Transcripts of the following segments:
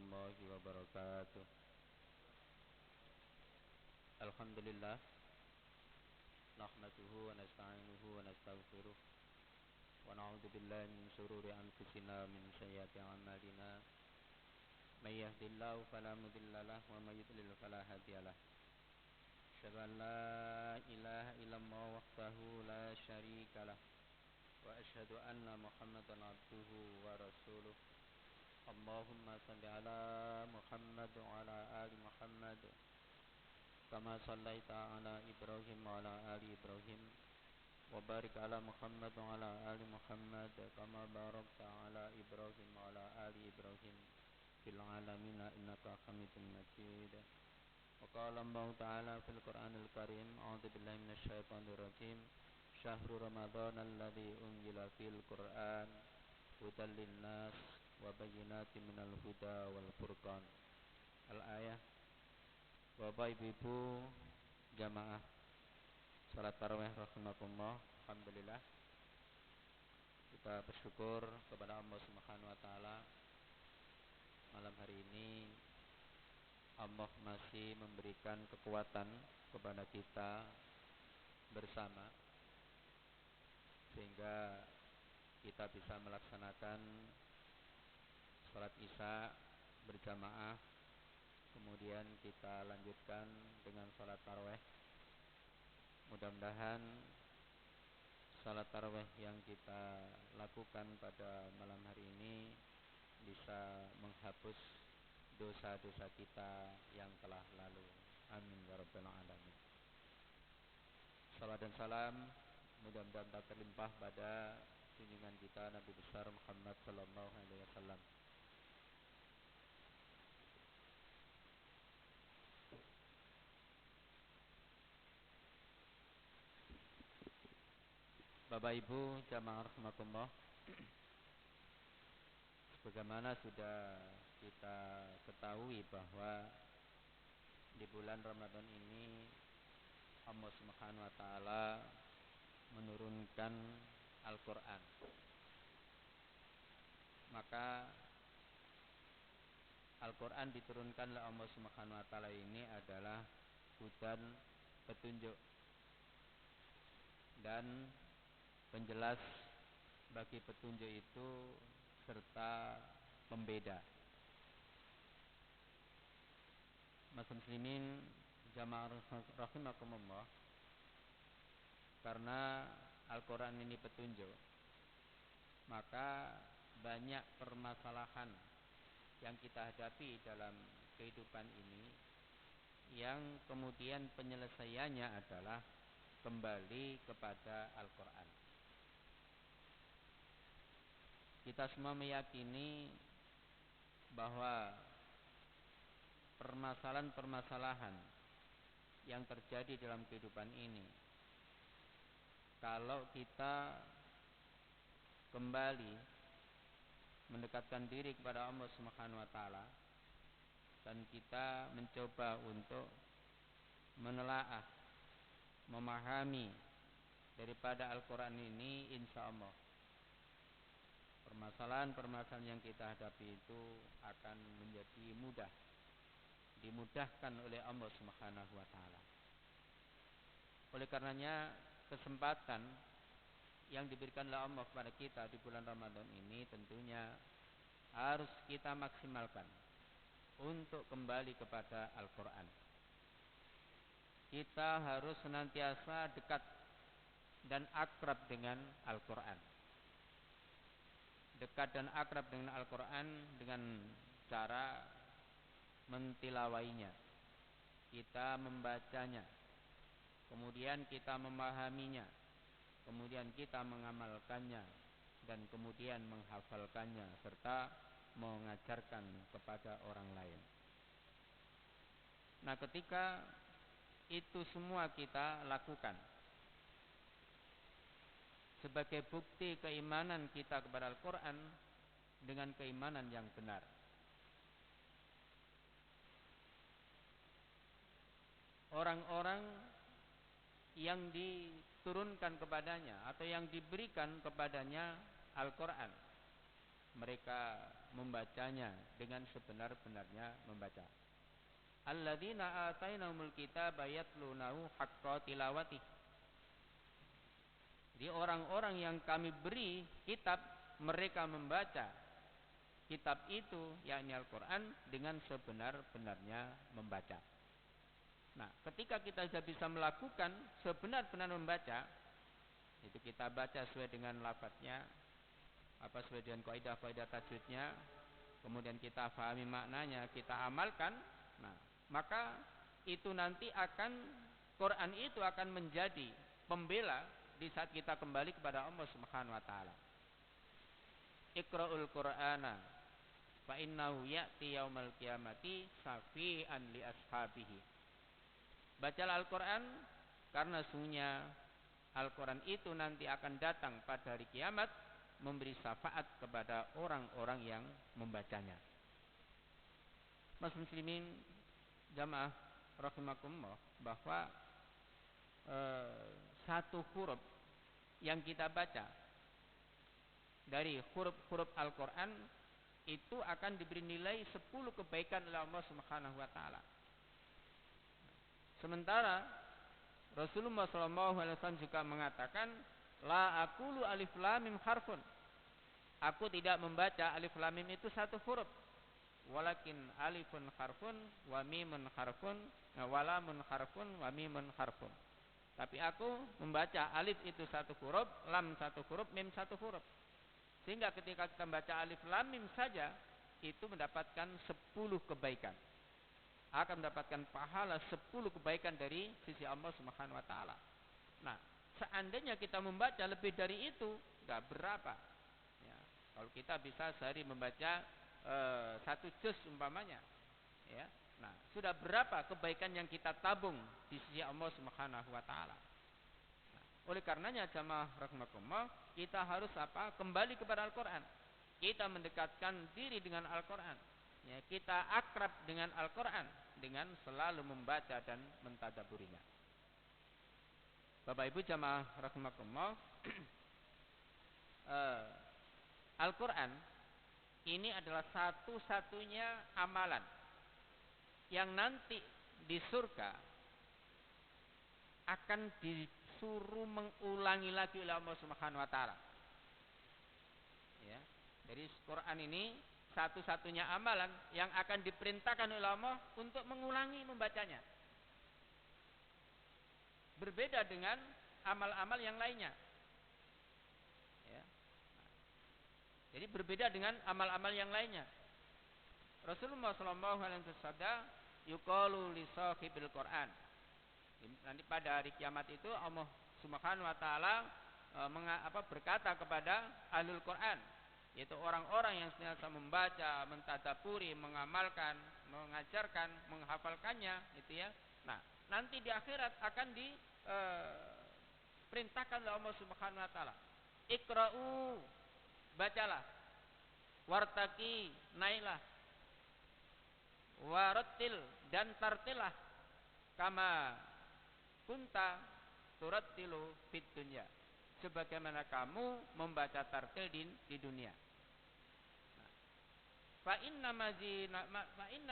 warahmatullahi wabarakatuh. Alhamdulillah, nahmaduhu wa nasta'inuhu wa nastaghfiruh wa na'udzu billahi min shururi anfusina wa min sayyiati a'malina. May yahdihillahu fala mudilla lahu wa may yudlil fala hadiyalah. Asyhadu an la ilaha illallah wahdahu la syarika lah wa asyhadu anna Muhammadan abduhu wa rasuluh. Allahumma salli ala Muhammad wa ala ali Muhammad kama sallaita ala Ibrahim wa ala ali Ibrahim wa barik ala Muhammad wa ala ali Muhammad kama barakta ala Ibrahim wa ala ali Ibrahim fil alamin innaka Hamidum Majid. Wa qala Allah ta'ala fil Qur'anil Karim, a'udzu billahi minasyaitonir rajim. Syahrul Ramadan alladzi unzila fil Qur'an hudal linnas wa bayyinatin minal huda wal furqan. Al-ayah. Bapak Ibu jamaah salat tarawih rahimakumullah. Alhamdulillah, kita bersyukur kepada Allah Subhanahu wa taala. Malam hari ini Allah masih memberikan kekuatan kepada kita bersama sehingga kita bisa melaksanakan salat Isya berjamaah. Kemudian kita lanjutkan dengan salat tarawih. Mudah-mudahan salat tarawih yang kita lakukan pada malam hari ini bisa menghapus dosa-dosa kita yang telah lalu. Amin ya rabbal alamin. Salat dan salam mudah-mudahan tak terlimpah pada junjungan kita Nabi besar Muhammad sallallahu alaihi wasallam. Bapak Ibu jamaah rahimakumullah, sebagaimana sudah kita ketahui bahwa di bulan Ramadan ini Allah Subhanahu wa taala menurunkan Al-Qur'an. Maka Al-Qur'an diturunkan oleh Allah Subhanahu wa taala ini adalah hudan, petunjuk dan penjelas bagi petunjuk itu serta pembeda. Mas muslimin jamaah rahimakumullah, karena Al-Quran ini petunjuk, maka banyak permasalahan yang kita hadapi dalam kehidupan ini yang kemudian penyelesaiannya adalah kembali kepada Al-Quran. Kita semua meyakini bahwa permasalahan-permasalahan yang terjadi dalam kehidupan ini, kalau kita kembali mendekatkan diri kepada Allah Subhanahu wa taala dan kita mencoba untuk menelaah, memahami daripada Al-Quran ini, insya Allah permasalahan-permasalahan yang kita hadapi itu akan menjadi mudah, dimudahkan oleh Allah Subhanahu wa taala. Oleh karenanya kesempatan yang diberikan oleh Allah kepada kita di bulan Ramadan ini tentunya harus kita maksimalkan untuk kembali kepada Al-Quran. Kita harus senantiasa dekat dan akrab dengan Al-Quran. Dekat dan akrab dengan Al-Quran dengan cara mentilawainya, kita membacanya, kemudian kita memahaminya, kemudian kita mengamalkannya, dan kemudian menghafalkannya serta mengajarkan kepada orang lain. Nah, ketika itu semua kita lakukan sebagai bukti keimanan kita kepada Al-Quran dengan keimanan yang benar. Orang-orang yang diturunkan kepadanya atau yang diberikan kepadanya Al-Quran, mereka membacanya dengan sebenar-benarnya membaca. Alladzina atainahumul kitaba yatlunahu haqqa tilawati. Jadi orang-orang yang kami beri kitab, mereka membaca kitab itu, yakni Al-Quran, dengan sebenar-benarnya membaca. Nah, ketika kita sudah bisa melakukan sebenar-benar membaca, itu kita baca sesuai dengan lafadznya, sesuai dengan kaidah-kaidah tajwidnya, kemudian kita pahami maknanya, kita amalkan. Nah, maka itu nanti Quran itu akan menjadi pembela di saat kita kembali kepada Allah Subhanahu wa taala. Iqra'ul Qur'ana fa innahu ya'ti yaumal qiyamati syafi'an li ashabihi. Bacalah Al-Qur'an karena sungguhnya Al-Qur'an itu nanti akan datang pada hari kiamat memberi syafaat kepada orang-orang yang membacanya. Mas muslimin jamaah rahimakumullah, bahwa satu huruf yang kita baca dari huruf-huruf Al-Quran itu akan diberi nilai 10 kebaikan oleh Allah Subhanahu wa taala. Sementara Rasulullah SAW juga mengatakan, la aqulu alif lam mim harfun. Aku tidak membaca alif lam mim itu satu huruf. Walakin alifun harfun wa mimun harfun wa lamun harfun wa mimun harfun. Tapi aku membaca alif itu satu huruf, lam satu huruf, mim satu huruf. Sehingga ketika kita membaca alif lam mim saja, itu mendapatkan 10 kebaikan. Akan mendapatkan pahala 10 kebaikan dari sisi Allah Subhanahu wa taala. Nah, seandainya kita membaca lebih dari itu, enggak berapa. Ya, kalau kita bisa sehari membaca 1 juz umpamanya, ya. Nah, sudah berapa kebaikan yang kita tabung di sisi Allah Subhanahu wa taala. Nah, oleh karenanya jamaah rahimakumullah, kita harus kembali kepada Al-Qur'an. Kita mendekatkan diri dengan Al-Qur'an. Ya, kita akrab dengan Al-Qur'an dengan selalu membaca dan mentadabburinya. Bapak Ibu jamaah rahimakumullah, Al-Qur'an ini adalah satu-satunya amalan yang nanti di surga akan disuruh mengulangi lagi oleh Allah Subhanahu wa taala. Ya. Dari Quran ini satu-satunya amalan yang akan diperintahkan oleh Allah untuk mengulangi membacanya. Berbeda dengan amal-amal yang lainnya. Ya. Jadi berbeda dengan amal-amal yang lainnya. Rasulullah SAW bersabda, yuqalu li sahibil Quran. Nanti pada hari kiamat itu Allah Subhanahu wa taala berkata kepada ahlul Quran, yaitu orang-orang yang senantiasa membaca, mentadabburi, mengamalkan, mengajarkan, menghafalkannya, gitu ya. Nah, nanti di akhirat akan diperintahkan oleh Allah Subhanahu wa taala, iqra'u, bacalah, wartaqi, naiklah, warattil, dan tartilah, kama kunta turattilu fid dunya, sebagaimana kamu membaca tartil di dunia. Fa inna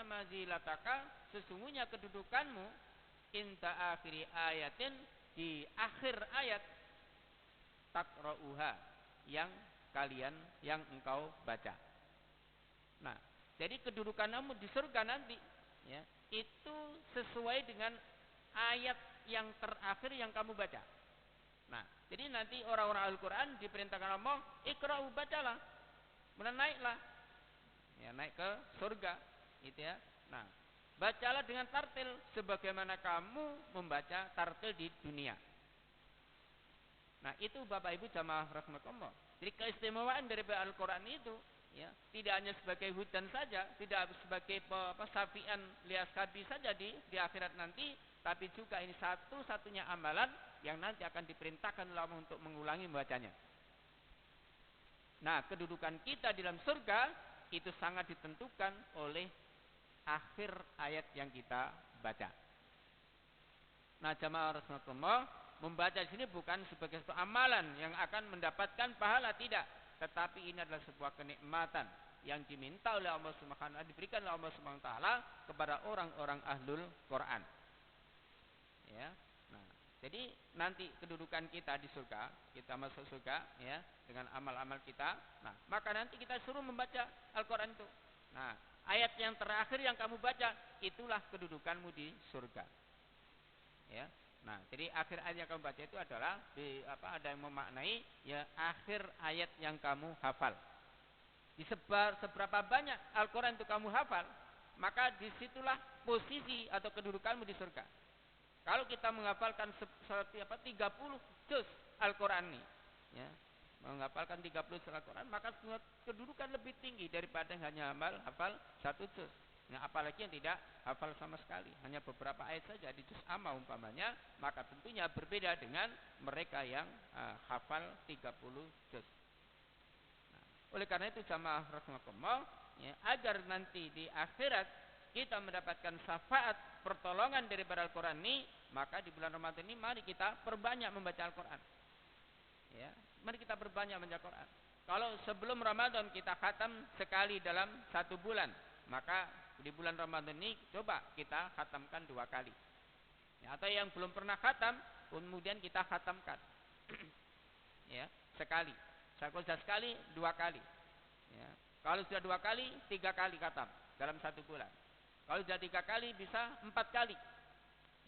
mazilataka, sesungguhnya kedudukanmu, inta akhiri ayatin, di akhir ayat, taqra'uha, yang engkau baca. Nah, jadi kedudukan kamu di surga nanti, ya, itu sesuai dengan ayat yang terakhir yang kamu baca. Nah, jadi nanti orang-orang Al-Quran diperintahkan Allah, iqra'u, bacalah, kemudian naiklah, ya, naik ke surga, gitu ya. Nah, bacalah dengan tartil sebagaimana kamu membaca tartil di dunia. Nah, itu Bapak Ibu jamaah rahimakumullah. Jadi keistimewaan dari Al-Quran itu, ya, tidak hanya sebagai hujan saja, tidak sebagai syafi'an lias kabi saja di akhirat nanti, tapi juga ini satu-satunya amalan yang nanti akan diperintahkan oleh Allah untuk mengulangi membacanya. Nah, kedudukan kita di dalam surga itu sangat ditentukan oleh akhir ayat yang kita baca. Nah, jamaah rahimakumullah, membaca di sini bukan sebagai suatu amalan yang akan mendapatkan pahala, tidak, tetapi ini adalah sebuah kenikmatan yang diminta oleh Allah Subhanahu wa taala, diberikan oleh Allah Subhanahu wa taala kepada orang-orang ahlul Quran. Ya. Nah, jadi nanti kedudukan kita di surga, kita masuk surga ya dengan amal-amal kita. Nah, maka nanti kita suruh membaca Al-Qur'an itu. Nah, ayat yang terakhir yang kamu baca itulah kedudukanmu di surga. Ya. Nah, jadi akhir ayat yang kamu baca itu adalah ada yang memaknai ya akhir ayat yang kamu hafal. Seberapa banyak Al-Qur'an itu kamu hafal, maka disitulah posisi atau kedudukanmu di surga. Kalau kita menghafalkan 30 juz Al-Qur'an ini, ya, menghafalkan 30 juz Al-Qur'an, maka kedudukan lebih tinggi daripada yang hanya hafal 1 juz. Nah, apalagi yang tidak hafal sama sekali, hanya beberapa ayat saja di juz amma umpamanya, maka tentunya berbeda dengan mereka yang hafal 30 juz. Nah, oleh karena itu jamaah rahimakumullah, ya, agar nanti di akhirat kita mendapatkan syafaat pertolongan daripada Al-Quran ini, maka di bulan Ramadan ini mari kita perbanyak membaca Al-Quran. Ya, mari kita perbanyak membaca Al-Quran. Kalau sebelum Ramadan kita khatam sekali dalam 1 bulan, maka di bulan Ramadan ini coba kita khatamkan 2 kali. Ya, atau yang belum pernah khatam, kemudian kita khatamkan. Ya, sekali. Kalau sudah sekali, 2 kali. Ya. Kalau sudah 2 kali, 3 kali khatam dalam 1 bulan. Kalau sudah 3 kali, bisa 4 kali,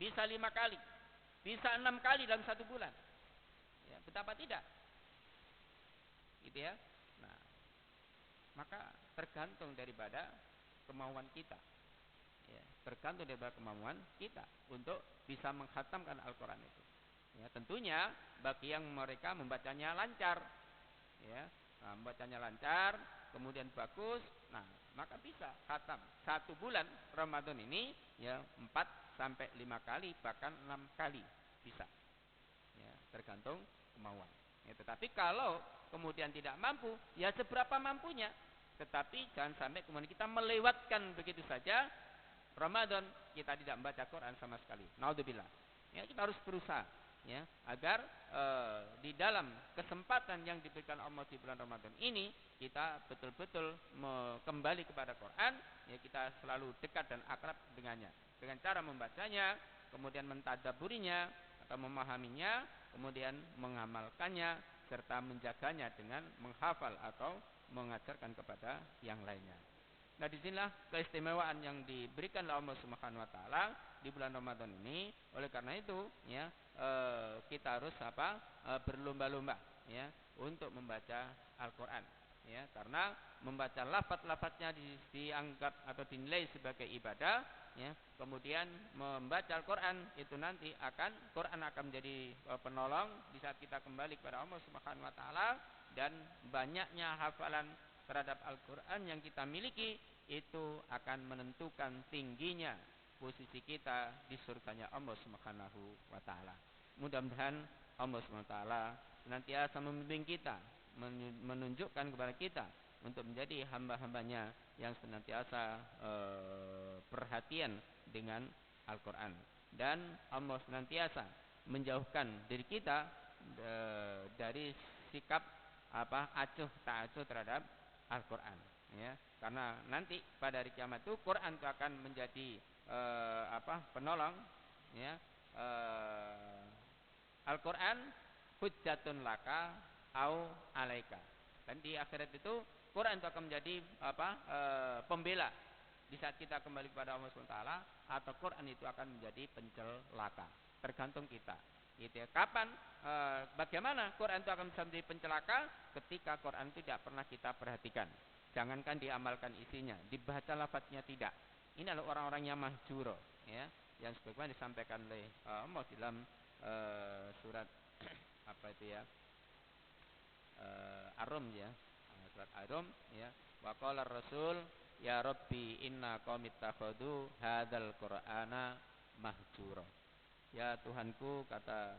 bisa 5 kali, bisa 6 kali dalam 1 bulan. Ya, betapa tidak? Gitu ya. Nah, maka tergantung daripada kemauan kita. Ya, tergantung daripada kemauan kita untuk bisa menghatamkan Al-Quran itu. Ya, tentunya bagi yang mereka membacanya lancar, ya, nah, membacanya lancar, kemudian bagus, nah maka bisa khatam 1 bulan Ramadan ini ya 4 sampai 5 kali bahkan 6 kali bisa. Ya, tergantung kemauan. Ya, tetapi kalau kemudian tidak mampu, ya seberapa mampunya. Tetapi jangan sampai kemudian kita melewatkan begitu saja Ramadan kita tidak membaca Quran sama sekali. Naudzubillah. Ya, kita harus berusaha ya agar di dalam kesempatan yang diberikan Allah di bulan Ramadan ini kita betul-betul kembali kepada Quran, ya kita selalu dekat dan akrab dengannya dengan cara membacanya, kemudian mentadabburinya atau memahaminya, kemudian mengamalkannya serta menjaganya dengan menghafal atau mengajarkan kepada yang lainnya. Nah, disinilah keistimewaan yang diberikan oleh Allah Subhanahu wa taala di bulan Ramadan ini. Oleh karena itu, ya, kita harus berlomba-lomba ya untuk membaca Al-Qur'an. Ya, karena membaca lafaz-lafaznya dianggap atau dinilai sebagai ibadah, ya. Kemudian membaca Al-Qur'an itu nanti Quran akan menjadi penolong di saat kita kembali kepada Allah Subhanahu wa taala, dan banyaknya hafalan terhadap Al-Quran yang kita miliki itu akan menentukan tingginya posisi kita di surganya Allah Subhanahu wa taala. Mudah-mudahan Allah Subhanahu wa taala senantiasa membimbing kita, menunjukkan kepada kita untuk menjadi hamba-hambanya yang senantiasa perhatian dengan Al-Quran, dan Allah senantiasa menjauhkan diri kita dari sikap acuh tak acuh terhadap Al-Quran, ya, karena nanti pada hari kiamat itu Quran itu akan menjadi penolong, ya. Al-Quran hujjatun laka au alaika, dan di akhirat itu Quran itu akan menjadi pembela di saat kita kembali kepada Allah SWT, atau Quran itu akan menjadi pencelaka, tergantung kita. Gitu ya. Kapan, bagaimana Quran itu akan bisa menjadi pencelaka? Ketika Quran itu tidak pernah kita perhatikan. Jangankan diamalkan isinya, dibaca lafadznya tidak. Ini adalah orang-orang yang mahjuro, ya, yang sebagaimana disampaikan oleh Allah dalam surat Ar-Rum, ya, surat Ar-Rum, ya. Wa qala Rasul ya Rabbi inna qaumi ittakhadhu hadzal Qur'ana mahjura. Ya Tuhanku, kata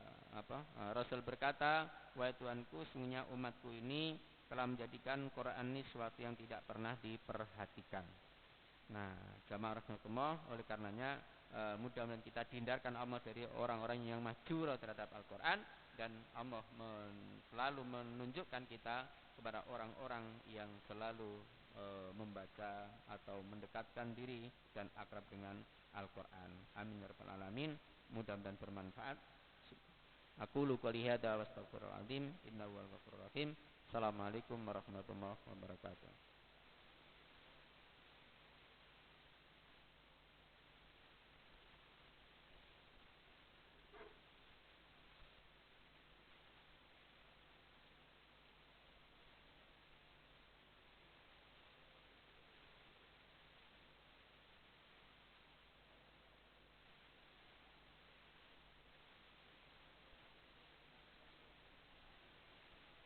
Rasul berkata, wahai Tuhanku, sesungguhnya umatku ini telah menjadikan Quran ini sesuatu yang tidak pernah diperhatikan. Nah, jamaah rahimakumullah, oleh karenanya mudah-mudahan kita dihindarkan Allah dari orang-orang yang mahjura terhadap Al-Quran, dan Allah selalu menunjukkan kita kepada orang-orang yang selalu membaca atau mendekatkan diri dan akrab dengan Al-Quran. Amin ya rabbal alamin. Mudah-mudahan bermanfaat. Aku qouli hadza wa astaghfirullahaladzim innahu huwal ghafurur rahim. Assalamualaikum warahmatullahi wabarakatuh.